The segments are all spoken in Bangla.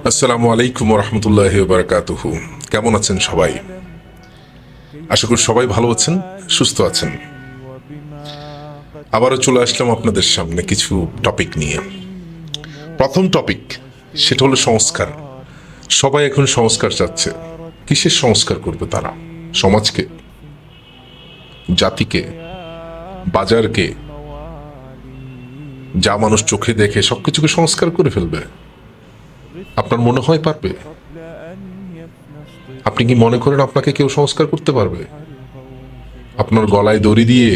আসসালামু আলাইকুম রহমতুল্লাহি ওয়া বারাকাতুহু। কেমন আছেন সবাই? আশা করি সবাই ভালো আছেন, সুস্থ আছেন। আবারও চলে আসলাম আপনাদের সামনে কিছু টপিক নিয়ে। প্রথম টপিক, সেটা হলো সংস্কার। সবাই এখন সংস্কার চাচ্ছে। কিসের সংস্কার করবে তারা? সমাজকে, জাতিকে, বাজারকে? যা মানুষ চোখে দেখে সবকিছুকে সংস্কার করে ফেলবে? আপনার মনে হয় পারবে? আপনি কি মনে করেন আপনাকে কেউ সংস্কার করতে পারবে? আপনার গলায় দড়ি দিয়ে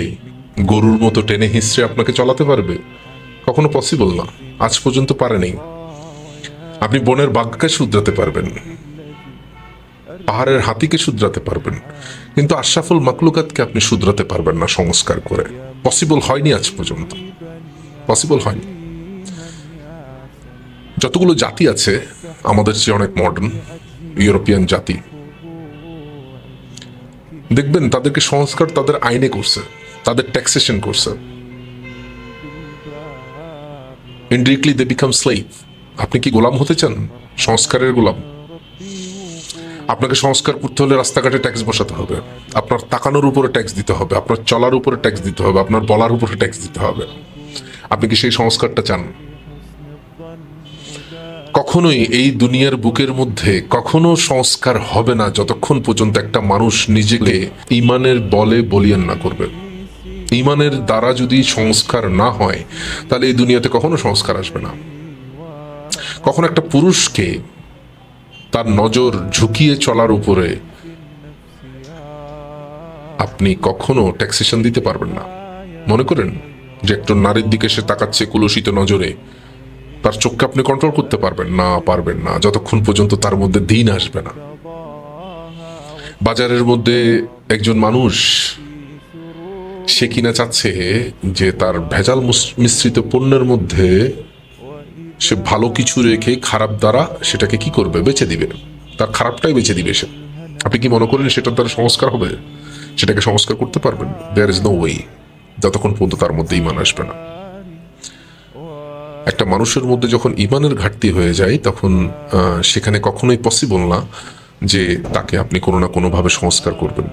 গরুর মতো টেনে হিঁচড়ে আপনাকে চলাতে পারবে? কখনো পসিবল না, আজ পর্যন্ত পারেনি। আপনি বনের বাঘকে শুধরাতে পারবেন, পাহাড়ের হাতিকে শুধরাতে পারবেন, কিন্তু আশরাফুল মাকলুকাতকে আপনি শুধরাতে পারবেন না সংস্কার করে। পসিবল হয়নি আজ পর্যন্ত, পসিবল হয়নি। যতগুলো জাতি আছে আমাদের চেয়ে অনেক মডার্ন, ইউরোপিয়ান জাতি, দেখবেন তাদেরকে সংস্কার তাদের আইনে করছে, তাদের ট্যাক্সেশন করছে। Indirectly they become slave. আপনি কি গোলাম হতে চান? সংস্কারের গোলাম? আপনাকে সংস্কার করতে হলে রাস্তাঘাটে ট্যাক্স বসাতে হবে, আপনার তাকানোর উপরে ট্যাক্স দিতে হবে, আপনার চলার উপরে ট্যাক্স দিতে হবে, আপনার বলার উপরে ট্যাক্স দিতে হবে। আপনি কি সেই সংস্কারটা চান? কখনোই এই দুনিয়ার বুকের মধ্যে কখনো সংস্কার হবে না যতক্ষণ পর্যন্ত একটা মানুষ নিজেকে ইমানের বলে বলিয়ান না করবে। ইমানের দ্বারা যদি সংস্কার না হয় তাহলে এই দুনিয়াতে কখনো সংস্কার আসবে না। কখনো একটা পুরুষকে তার নজর ঝুঁকিয়ে চলার উপরে আপনি কখনো ট্যাক্সেশন দিতে পারবেন না। মনে করেন যে একজন নারীর দিকে সে তাকাচ্ছে কুলসিত নজরে, তার চোখকে আপনি কন্ট্রোল করতে পারবেন না, পারবেন না যতক্ষণ পর্যন্ত তার মধ্যে দিন আসবে না। বাজারের মধ্যে একজন মানুষ সে কিনা চাচ্ছে যে তার ভেজাল মিশ্রিত পণ্যের মধ্যে সে ভালো কিছু রেখে খারাপ দ্বারা সেটাকে কি করবে? বেচে দিবে, তার খারাপটাই বেচে দিবে সে। আপনি কি মনে করেন সেটার দ্বারা সংস্কার হবে? সেটাকে সংস্কার করতে পারবেন? দেয়ার ইজ নো ওয়ে, যতক্ষণ পর্যন্ত তার মধ্যে ইমান আসবে না। একটা মানুষের মধ্যে যখন ইমানের ঘাটতি হয়ে যায় তখন সেখানে কখনোই পসিবল না যে তাকে আপনি কোনো না কোনোভাবে সংস্কার করবেন।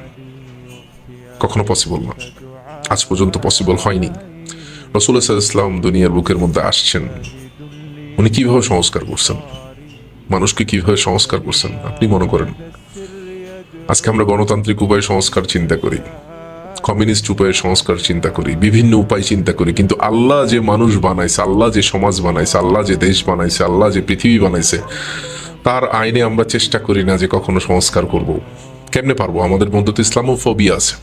কখনো পসিবল না, আজ পর্যন্ত পসিবল হয়নি। রাসূলুল্লাহ সাল্লাল্লাহু আলাইহি ওয়াসাল্লাম দুনিয়ার বুকের মধ্যে আসছেন, উনি কিভাবে সংস্কার করছেন, মানুষকে কিভাবে সংস্কার করছেন আপনি মনে করেন? আজকে আমরা গণতান্ত্রিক উপায়ে সংস্কার চিন্তা করি, কমিউনিস্ট উপায়ে সংস্কার চিন্তা করি, বিভিন্ন উপায় চিন্তা করি, কিন্তু আল্লাহ যে মানুষ বানাইছে, আল্লাহ যে সমাজ বানাইছে, আল্লাহ যে দেশ বানাইছে, আল্লাহ যে পৃথিবী বানাইছে, তার আইনে আমরা চেষ্টা করি না যে কখনো সংস্কার করব। কেমনে পারবো? আমাদের মধ্যে তো ইসলামোফোবিয়া আছে।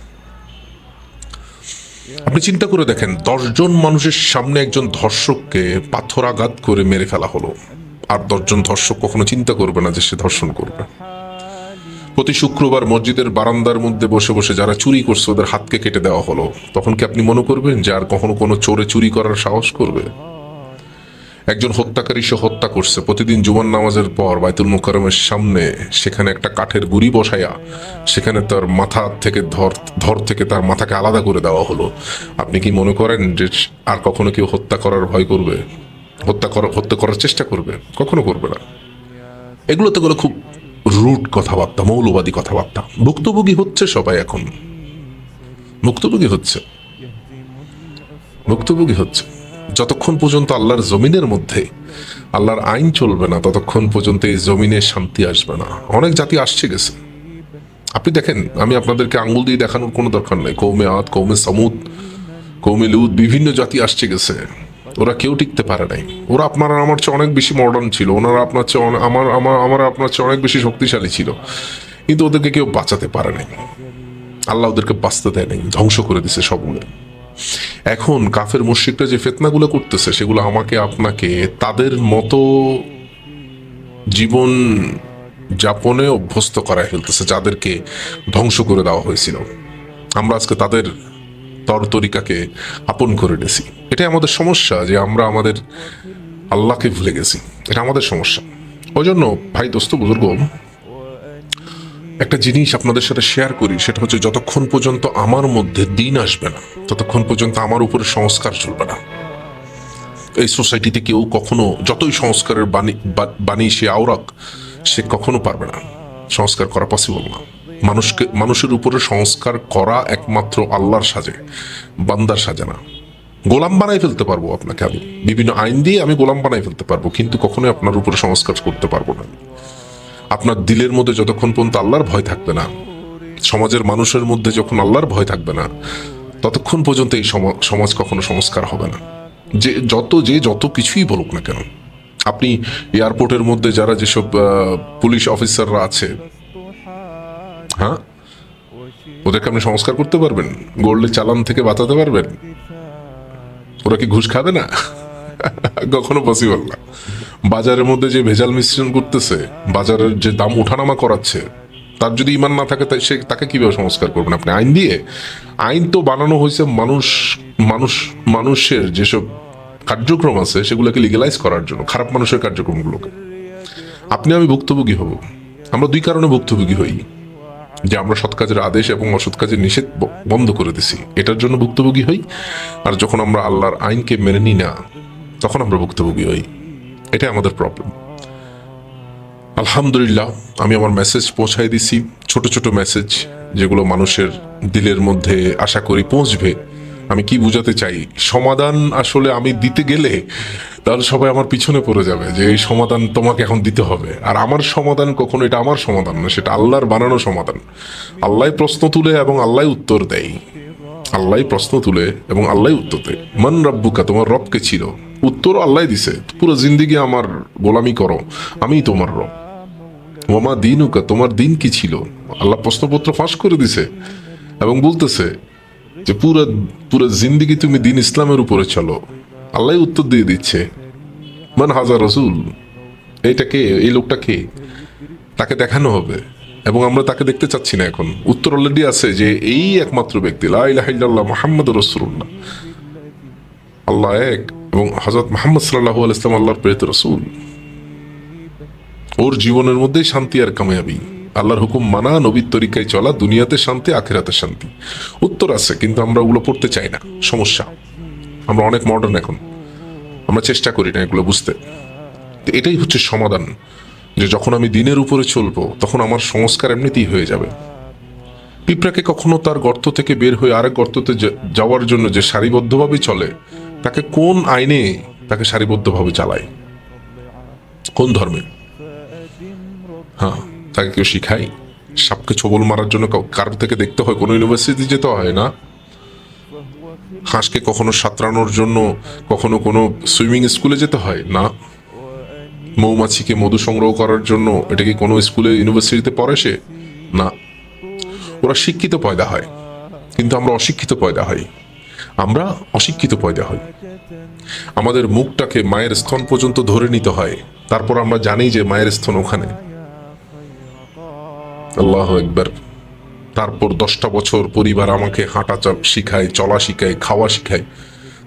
আপনি চিন্তা করে দেখেন, 10 জন মানুষের সামনে একজন ধর্ষককে পাথরাঘাত করে মেরে ফেলা হলো, আর 10 জন ধর্ষক কখনো চিন্তা করবে না যে সে ধর্ষণ করবে। প্রতি শুক্রবার মসজিদের বারান্দার মধ্যে বসে বসে যারা চুরি করছে ওদের হাতকে কেটে দেওয়া হলো, তখন কি আপনি মনে করবেন যে আর কখনো কোনো চোরে চুরি করার সাহস করবে? একজন হত্যাকারী সে হত্যা করছে, প্রতিদিন জুমার নামাজের পর বাইতুল মুকাররমের সামনে সেখানে একটা কাঠের গুঁড়ি বসাইয়া সেখানে তার মাথা থেকে ধর থেকে তার মাথাকে আলাদা করে দেওয়া হলো। আপনি কি মনে করেন যে আর কখনো কেউ হত্যা করার ভয় করবে, হত্যা করার চেষ্টা করবে? কখনো করবে না। এগুলো তো খুব রুট কথাবার্তা, মৌলবাদী কথাবার্তা। ভুক্তভোগী হচ্ছে সবাই, এখন ভুক্তভোগী হচ্ছে, ভুক্তভোগী হচ্ছে। যতক্ষণ পর্যন্ত আল্লাহর জমিনের মধ্যে আল্লাহর আইন চলবে না ততক্ষণ পর্যন্ত এই জমিনে শান্তি আসবে না। অনেক জাতি আসছে গেছে, আপনি দেখেন, আমি আপনাদেরকে আঙ্গুল দিয়ে দেখানোর কোনো দরকার নাই। কৌমে আদ, কৌমে সামুদ, কৌমে লুত, বিভিন্ন জাতি আসছে গেছে, ওরা কেউ টিকতে পারে নাই। ওরা আপনার আমার চেয়ে অনেক বেশি মডার্ন ছিল, ওনারা আপনার চেয়ে আমার আপনার চেয়ে অনেক বেশি শক্তিশালী ছিল, কিন্তু ওদেরকে কেউ বাঁচাতে পারে নাই। আল্লাহ ওদেরকে বাঁচতে দেয় নাই, ধ্বংস করে দিছে সবগুলো। এখন কাফের মুশরিকরা যে ফিতনাগুলো করতেছে সেগুলো আমাকে আপনাকে তাদের মতো জীবন যাপনে অভ্যস্ত করায় ফেলতেছে, যাদেরকে ধ্বংস করে দেওয়া হয়েছিল। আমরা আজকে তাদের তরিকাকে আপন করে নিয়েছি। এটাই আমাদের সমস্যা, যে আমরা আমাদের আল্লাহকে ভুলে গেছি। এটা আমাদের সমস্যা। ওই জন্য ভাই, দোস্ত, বুজুর্গ, একটা জিনিস আপনাদের সাথে শেয়ার করি, সেটা হচ্ছে যতক্ষণ পর্যন্ত আমার মধ্যে দিন আসবে না ততক্ষণ পর্যন্ত আমার উপরে সংস্কার চলবে না। এই সোসাইটিতে কেউ কখনো যতই সংস্কারের বাণী সে আওরাক, সে কখনো পারবে না, সংস্কার করা পসিবল না। মানুষের উপরে সংস্কার করা একমাত্র আল্লাহর সাজে, বান্দার সাজে না। গোলাম বানাই ফেলতে পারবো আপনাকে, আমি বিভিন্ন আইন দিয়ে আমি গোলাম বানাই ফেলতে পারবো, কিন্তু কখনোই আপনার উপরে সংস্কার করতে পারবো না। আপনার দিলের মধ্যে যতক্ষণ পর্যন্ত আল্লাহর ভয় থাকবে না, সমাজের মানুষের মধ্যে যখন আল্লাহর ভয় থাকবে না, ততক্ষণ পর্যন্ত এই সমাজ কখনো সংস্কার হবে না। যে যত কিছুই বলুক না কেন, আপনি এয়ারপোর্টের মধ্যে যারা যেসব পুলিশ অফিসাররা আছে, হ্যাঁ, ওদেরকে আপনি সংস্কার করতে পারবেন? গোল্ডের চালান থেকে বাঁচাতে পারবেন? ওরা কি ঘুষ খাবে না? কখনো পসিবল না। বাজারের মধ্যে যে ভেজাল মিশ্রণ করতেছে, বাজারের যে দাম ওঠানামা করাচ্ছে, তার যদি ইমান না থাকে তাকে কিভাবে সংস্কার করবেন আপনি? আইন দিয়ে? আইন তো বানানো হয়েছে মানুষের যেসব কার্যক্রম আছে সেগুলোকে লিগালাইজ করার জন্য, খারাপ মানুষের কার্যক্রমগুলোকে। আপনি আমি ভুক্তভোগী হব। আমরা দুই কারণে ভুক্তভোগী হই, যে আমরা সৎ কাজের আদেশ এবং অসৎ কাজের নিষেধ বন্ধ করে দিছি, এটার জন্য ভুক্তভোগী হই। আর যখন আমরা আল্লাহর আইনকে মেনে নিই না, তখন আমরা ভুক্তভোগী হই। এটাই আমাদের প্রবলেম। আলহামদুলিল্লাহ, আমি আমার মেসেজ পৌঁছাই দিছি, ছোট ছোট মেসেজ, যেগুলো মানুষের দিলের মধ্যে আশা করি পৌঁছবে। আমি কি বুঝাতে চাই, সমাধান আসলে আমি দিতে গেলে তাহলে সবাই আমার পিছনে পড়ে যাবে যে এই সমাধান তোমাকে এখন দিতে হবে। আর আমার সমাধান কখনো এটা আমার সমাধান না, সেটা আল্লাহর বানানো সমাধান। আল্লাহ প্রশ্ন তুলে এবং আল্লাহ উত্তর দেয়। আল্লাহ প্রশ্ন তুলে এবং আল্লাহ উত্তর দেয়। মান রব্বুকা, তোমার রবকে ছিল? উত্তর আল্লাহ দিছে, পুরো জিন্দিগি আমার গোলামি করো, আমি তোমার রব। ওমা দিনুকা, তোমার দিন কি ছিল? আল্লাহ প্রশ্নপত্র ফাঁস করে দিছে এবং বলতেছে যে পুরো জিন্দিগি তুমি দিন ইসলামের উপরে চলো। আল্লাহ উত্তর দিয়ে দিচ্ছে, মান হাজার রসুল, এইটা কে, এই লোকটা কে? তাকে দেখানো হবে এবং আমরা তাকে দেখতে চাচ্ছি না। এখন উত্তর অলরেডি আছে যে এই একমাত্র ব্যক্তি, লা ইলাহা ইল্লাল্লাহ মুহাম্মাদুর রাসূলুল্লাহ, আল্লাহ এক এবং হযরত মুহাম্মদ সাল্লাল্লাহু আলাইহি ওয়াসাল্লাম আল্লাহর প্রেরিত রাসূল। ওর জীবনের মধ্যেই শান্তি আর কামিয়াবি, আল্লাহর হুকুম মানা, নবীর তরিকায় চলা, দুনিয়াতে শান্তি, আখিরাতে শান্তি। উত্তর আছে, কিন্তু আমরা ওগুলো পড়তে চাই না। সমস্যা, আমরা অনেক মডার্ন এখন, আমরা চেষ্টা করি না এগুলো বুঝতে। এটাই হচ্ছে সমাধান, যে যখন আমি দিনের উপরে চলবো তখন আমার সংস্কার এমনিতেই হয়ে যাবে। পিঁপড়াকে কখনো তার গর্ত থেকে বের হয়ে আরেক গর্ততে যাওয়ার জন্য যে সারিবদ্ধভাবে চলে, তাকে কোন আইনে তাকে সারিবদ্ধভাবে চালায়? কোন ধর্মে? হ্যাঁ, তাকে কেউ শিখায়? সাপকে ছোবল মারার জন্য কারোর থেকে দেখতে হয়? কোনো ইউনিভার্সিটি যেতে হয় না। হাঁসকে কখনো সাঁতরানোর জন্য কখনো কোনো সুইমিং স্কুলে যেতে হয় না। মৌমাছিকে মধু সংগ্রহ করার জন্য এটা কি কোনো স্কুলে ইউনিভার্সিটিতে পড়ে সে? না। ওরা শিক্ষিত পয়দা হয়, কিন্তু আমরা অশিক্ষিত পয়দা হই। আমরা অশিক্ষিত পয়দা হই। আমাদের মুখটাকে মায়ের স্তন পর্যন্ত ধরে নিতে হয়, তারপর আমরা জানি যে মায়ের স্তন ওখানে। আল্লাহু আকবার। তারপর 10টা বছর পরিবার আমাকে হাঁটা শিখায়, চলা শিখায়, খাওয়া শিখায়।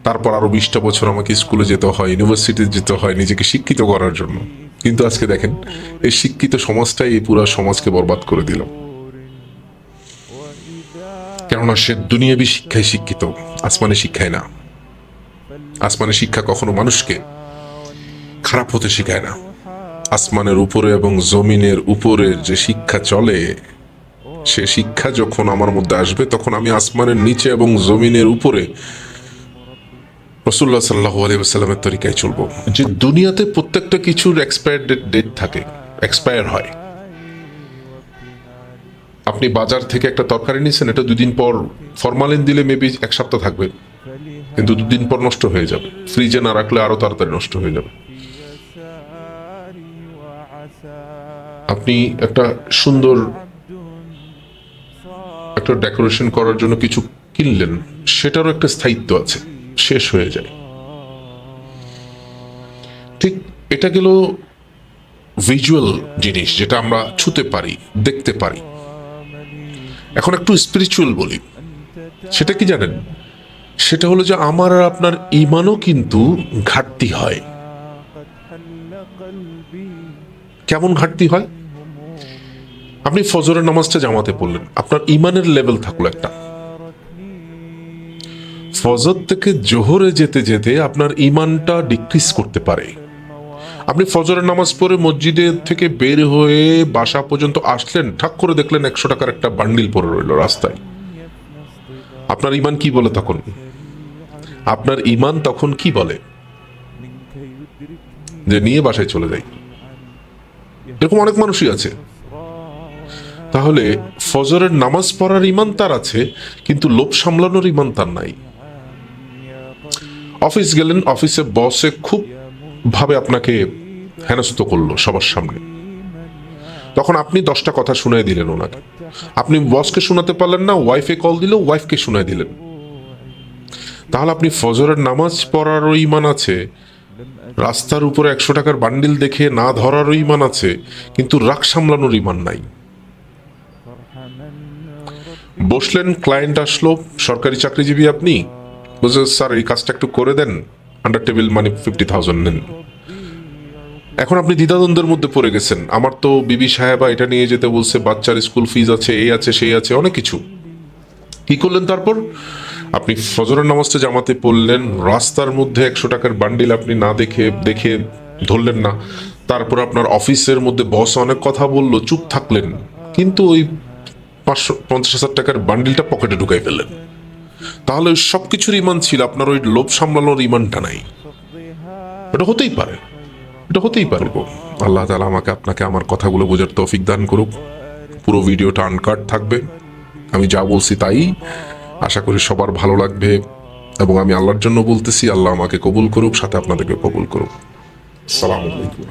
তারপর আরো 20টা বছর আমাকে স্কুলে যেতে হয়, ইউনিভার্সিটিতে যেতে হয় নিজেকে শিক্ষিত করার জন্য। কিন্তু আজকে দেখেন, এই শিক্ষিত সমাজটাই এই পুরো সমাজকে বরবাদ করে দিল। কেননা সে দুনিয়াবি শিক্ষায় শিক্ষিত, আসমানি শিক্ষায় না। আসমানি শিক্ষা কখনো মানুষকে খারাপ হতে শিখায় না। আসমানের উপরে এবং জমিনের উপরে যে শিক্ষা চলে, সে শিক্ষা যখন আমার মধ্যে আসবে, তখন আমি আসমানের নিচে এবং জমিনের উপরে রাসূলুল্লাহ সাল্লাল্লাহু আলাইহি ওয়াসাল্লামের তরিকায় চলবো। যে দুনিয়াতে প্রত্যেকটা কিছুর এক্সপায়ার ডেট থাকে, এক্সপায়ার হয়। আপনি বাজার থেকে একটা তরকারি নিয়েছেন, এটা 2 দিন পর ফরমালিন দিলে মেবি 1 সপ্তাহ থাকবে, কিন্তু 2 দিন পর নষ্ট হয়ে যাবে। ফ্রিজে না রাখলে আরো তাড়াতাড়ি নষ্ট হয়ে যাবে। আপনি একটা সুন্দর একটা ডেকোরেশন করার জন্য কিছু কিনলেন, সেটারও একটা স্থায়িত্ব আছে, শেষ হয়ে যায়। ঠিক এটা গেল ভিজুয়াল জিনিস, যেটা আমরা ছুতে পারি, দেখতে পারি। এখন একটু স্পিরিচুয়াল বলি। সেটা কি জানেন? সেটা হলো যে আমার আর আপনার ঈমানও কিন্তু ঘাটতি হয়। কেমন ঘাটতি হয়? আপনি ফজরের নামাজটা জামাতে পড়লেন, আপনার ঈমানের লেভেল থাকলো একটা। ফজর থেকে জোহরে যেতে যেতে আপনার ইমানটা ডিক্রিজ করতে পারে। আপনি ফজরের নামাজ পড়ে মসজিদে থেকে বের হয়ে বাসা পর্যন্ত আসলেন, ঠাক করে দেখলেন 100 টাকার একটা বান্ডিল পড়ে রইল রাস্তায়। আপনার ইমান কি বলে তখন? আপনার ইমান তখন কি বলে? যে নিয়ে বাসায় চলে যাই। এরকম অনেক মানুষই আছে। তাহলে ফজরের নামাজ পড়ার ইমান তার আছে, কিন্তু লোভ সামলানোর ইমান তার নাই। অফিস গেলেন, অফিসে বসে খুব ভাবে আপনাকে হেনস্থ করলো সবার সামনে, তখন আপনি 10টা কথা শুনাই দিলেন ওনাকে। আপনি বসকে শোনাতে পারলেন না, ওয়াইফে কল দিল, ওয়াইফকে শুনাই দিলেন। তাহলে আপনি ফজরের নামাজ পড়ারও ইমান আছে, রাস্তার উপরে 100 টাকার বান্ডিল দেখে না ধরারও ইমান আছে, কিন্তু রাগ সামলানোর ইমান নাই। বসলেন, ক্লায়েন্ট আসলো, সরকারি চাকরিজীবী আপনি, বলছে স্যার এই কাজটা একটু করে দেন, আন্ডার টেবিল মানে 50,000 নেন। এখন আপনি দ্বিধাদ্বন্দ্বের মধ্যে পড়ে গেছেন, আমার তো বিবি সাহেবা এটা নিয়ে যেতে বলছে, বাচ্চার স্কুল ফিজ আছে, এই আছে সেই আছে, অনেক কিছু। কি করলেন তারপর? আপনি ফজরের নামাজটা জামাতে পড়লেন, রাস্তার মধ্যে 100 টাকার বান্ডিল আপনি না দেখে ধরলেন না। তারপর আপনার অফিসের মধ্যে বস অনেক কথা বলল, চুপ থাকলেন, কিন্তু ওই 550,000 টাকার বান্ডিলটা পকেটে ঢুকাই ফেললেন। তাহলে ওই সবকিছুর ইমান ছিল, আপনার ওই লোভ সামলানোর ইমানটা নাই। এটা হতেই পারে, এটা হতেই পারে। আল্লাহ তাআলা আমাকে আপনাকে আমার কথাগুলো বোঝার তৌফিক দান করুক। পুরো ভিডিওটা আনকাট থাকবে, আমি যা বলছি তাই। আশা করি সবার ভালো লাগবে, এবং আমি আল্লাহর জন্য বলতেছি, আল্লাহ আমাকে কবুল করুক, সাথে আপনাদেরকে কবুল করুক। আসসালামু আলাইকুম।